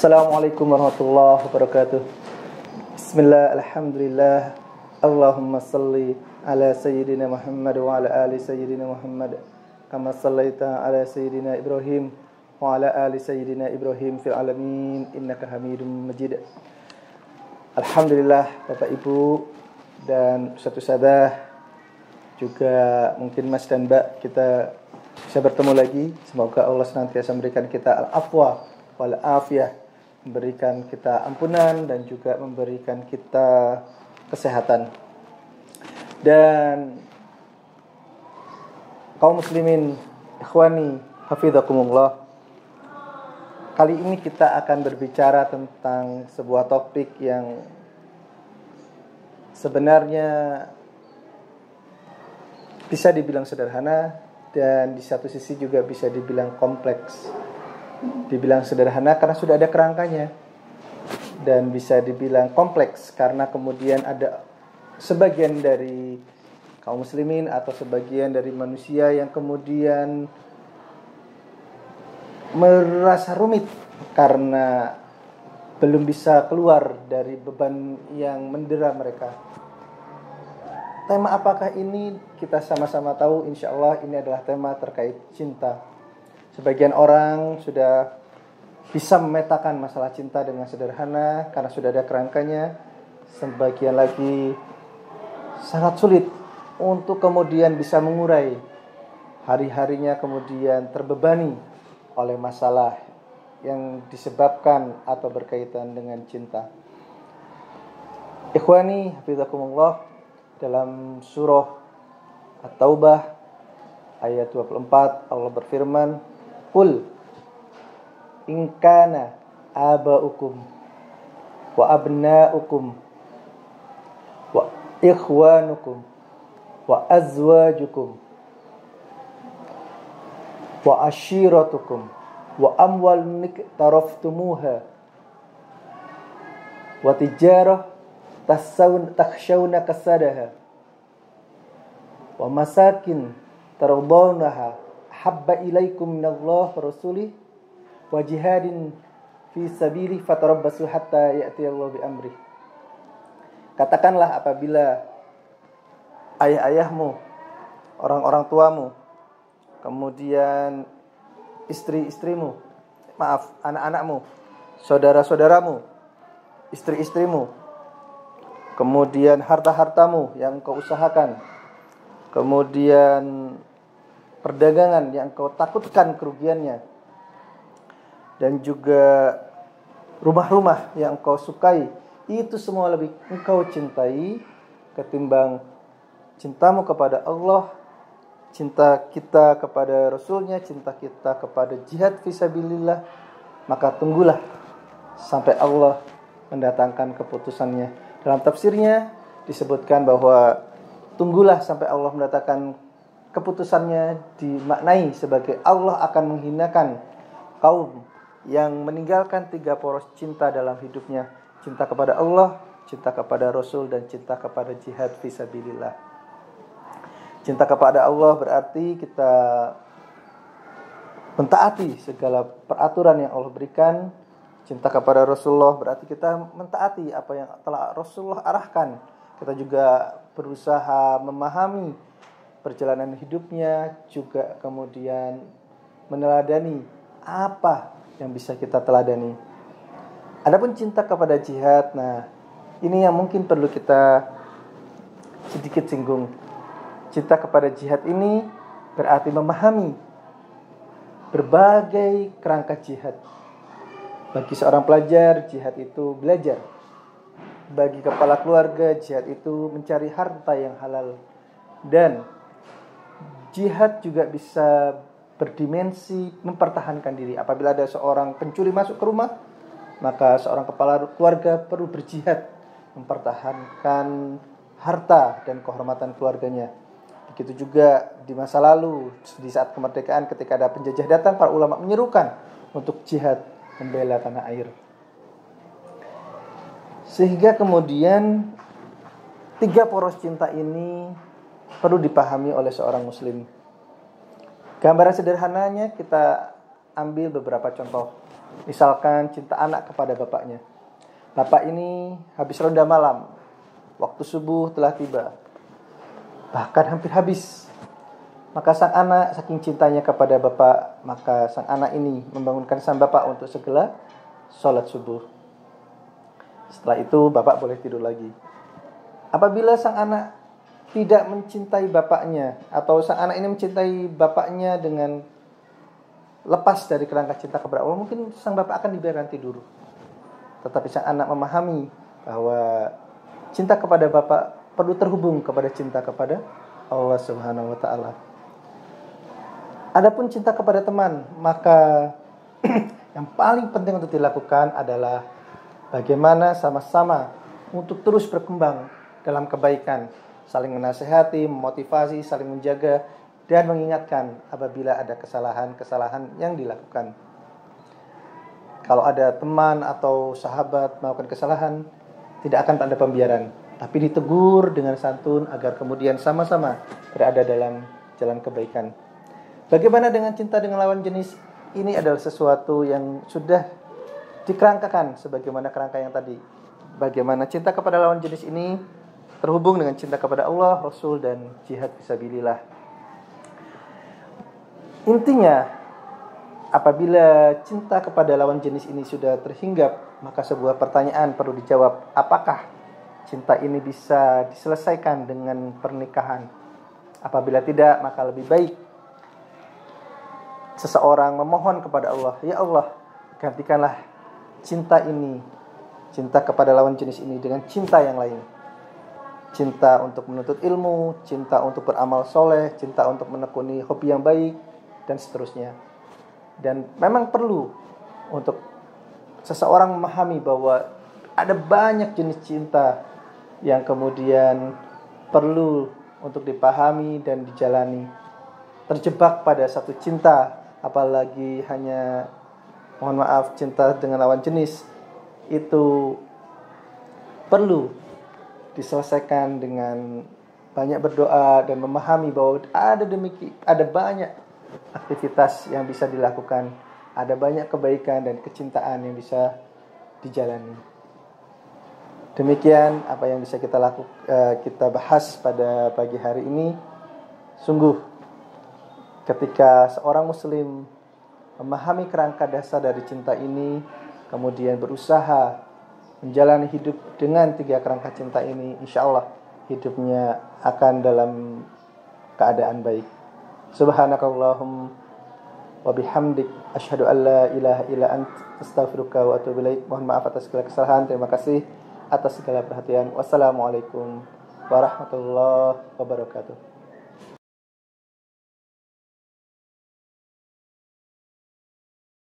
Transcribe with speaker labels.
Speaker 1: Assalamualaikum warahmatullahi wabarakatuh. Bismillah, alhamdulillah. Allahumma salli ala sayyidina Muhammad wa ala ali sayyidina Muhammad kama sallaita ala sayyidina Ibrahim wa ala ali sayyidina Ibrahim fil alamin innaka Hamidum Majid. Alhamdulillah Bapak Ibu dan Ustaz-Ustazah, juga mungkin Mas dan Mbak, kita bisa bertemu lagi. Semoga Allah senantiasa memberikan kita al-afwa wal afiyah, memberikan kita ampunan dan juga memberikan kita kesehatan. Dan kaum muslimin, ikhwani, hafizakumullah, kali ini kita akan berbicara tentang sebuah topik yang sebenarnya bisa dibilang sederhana dan di satu sisi juga bisa dibilang kompleks. Dibilang sederhana karena sudah ada kerangkanya, dan bisa dibilang kompleks karena kemudian ada sebagian dari kaum muslimin atau sebagian dari manusia yang kemudian merasa rumit karena belum bisa keluar dari beban yang mendera mereka. Tema apakah ini? Kita sama-sama tahu, insya Allah ini adalah tema terkait cinta. Sebagian orang sudah bisa memetakan masalah cinta dengan sederhana karena sudah ada kerangkanya. Sebagian lagi sangat sulit untuk kemudian bisa mengurai. Hari-harinya kemudian terbebani oleh masalah yang disebabkan atau berkaitan dengan cinta. Ikhwani, hafizakumullah, dalam surah At-Taubah ayat 24 Allah berfirman, Qul in kana aba'ukum wa abna'ukum wa ikhwanukum wa azwajukum wa ashiratukum wa amwalun iktaraftumuha wa tijarah takhshawna kasadaha wa masakin tardawnaha habba ilaikum minallah wa rasulih wa jihadin fi sabilih fatarabbasu hatta ya'tiyallahu bi amrih. Katakanlah apabila ayah-ayahmu, orang-orang tuamu, kemudian istri-istrimu, anak-anakmu, saudara-saudaramu, istri-istrimu, kemudian harta-hartamu yang kau usahakan, kemudian perdagangan yang kau takutkan kerugiannya, dan juga rumah-rumah yang kau sukai, itu semua lebih engkau cintai ketimbang cintamu kepada Allah, cinta kita kepada Rasulnya, cinta kita kepada jihad fisabilillah. Maka tunggulah sampai Allah mendatangkan keputusannya. Dalam tafsirnya disebutkan bahwa tunggulah sampai Allah mendatangkan keputusannya dimaknai sebagai Allah akan menghinakan kaum yang meninggalkan 3 poros cinta dalam hidupnya: cinta kepada Allah, cinta kepada Rasul, dan cinta kepada jihad fisabilillah. Cinta kepada Allah berarti kita mentaati segala peraturan yang Allah berikan. Cinta kepada Rasulullah berarti kita mentaati apa yang telah Rasulullah arahkan. Kita juga berusaha memahami perjalanan hidupnya, juga kemudian meneladani apa yang bisa kita teladani. Adapun cinta kepada jihad, nah ini yang mungkin perlu kita sedikit singgung. Cinta kepada jihad ini berarti memahami berbagai kerangka jihad. Bagi seorang pelajar, jihad itu belajar. Bagi kepala keluarga, jihad itu mencari harta yang halal. Dan jihad juga bisa berdimensi mempertahankan diri. Apabila ada seorang pencuri masuk ke rumah, maka seorang kepala keluarga perlu berjihad mempertahankan harta dan kehormatan keluarganya. Begitu juga di masa lalu, di saat kemerdekaan, ketika ada penjajah datang, para ulama menyerukan untuk jihad membela tanah air. Sehingga kemudian 3 poros cinta ini perlu dipahami oleh seorang muslim. Gambaran sederhananya kita ambil beberapa contoh. Misalkan cinta anak kepada bapaknya. Bapak ini habis ronda malam, waktu subuh telah tiba, bahkan hampir habis. Maka sang anak saking cintanya kepada bapak, maka sang anak ini membangunkan sang bapak untuk segera sholat subuh. Setelah itu bapak boleh tidur lagi. Apabila sang anak tidak mencintai bapaknya, atau sang anak ini mencintai bapaknya dengan lepas dari kerangka cinta kepada Allah, mungkin sang bapak akan dibiarkan tidur. Tetapi sang anak memahami bahwa cinta kepada bapak perlu terhubung kepada cinta kepada Allah Subhanahu wa taala. Adapun cinta kepada teman, maka yang paling penting untuk dilakukan adalah bagaimana sama-sama untuk terus berkembang dalam kebaikan, saling menasihati, memotivasi, saling menjaga, dan mengingatkan apabila ada kesalahan-kesalahan yang dilakukan. Kalau ada teman atau sahabat melakukan kesalahan, tidak akan ada pembiaran, tapi ditegur dengan santun agar kemudian sama-sama berada dalam jalan kebaikan. Bagaimana dengan cinta dengan lawan jenis? Ini adalah sesuatu yang sudah dikerangkakan sebagaimana kerangka yang tadi. Bagaimana cinta kepada lawan jenis ini terhubung dengan cinta kepada Allah, Rasul, dan jihad fisabilillah. Intinya, apabila cinta kepada lawan jenis ini sudah terhinggap, maka sebuah pertanyaan perlu dijawab. Apakah cinta ini bisa diselesaikan dengan pernikahan? Apabila tidak, maka lebih baik seseorang memohon kepada Allah, ya Allah, gantikanlah cinta ini, cinta kepada lawan jenis ini dengan cinta yang lain. Cinta untuk menuntut ilmu, cinta untuk beramal soleh, cinta untuk menekuni hobi yang baik, dan seterusnya. Dan memang perlu untuk seseorang memahami bahwa ada banyak jenis cinta yang kemudian perlu untuk dipahami dan dijalani. Terjebak pada satu cinta, apalagi hanya, mohon maaf, cinta dengan lawan jenis, itu perlu diselesaikan dengan banyak berdoa dan memahami bahwa ada banyak aktivitas yang bisa dilakukan, ada banyak kebaikan dan kecintaan yang bisa dijalani. Demikian apa yang bisa kita bahas pada pagi hari ini. Sungguh, ketika seorang muslim memahami kerangka dasar dari cinta ini, kemudian berusaha menjalani hidup dengan 3 kerangka cinta ini, insya Allah hidupnya akan dalam keadaan baik. Subhanakallahum wa bihamdik, asyhadu an la ilaha illa ant, astaghfiruka wa atubu ilaik. Mohon maaf atas segala kesalahan. Terima kasih atas segala perhatian. Wassalamualaikum warahmatullahi wabarakatuh.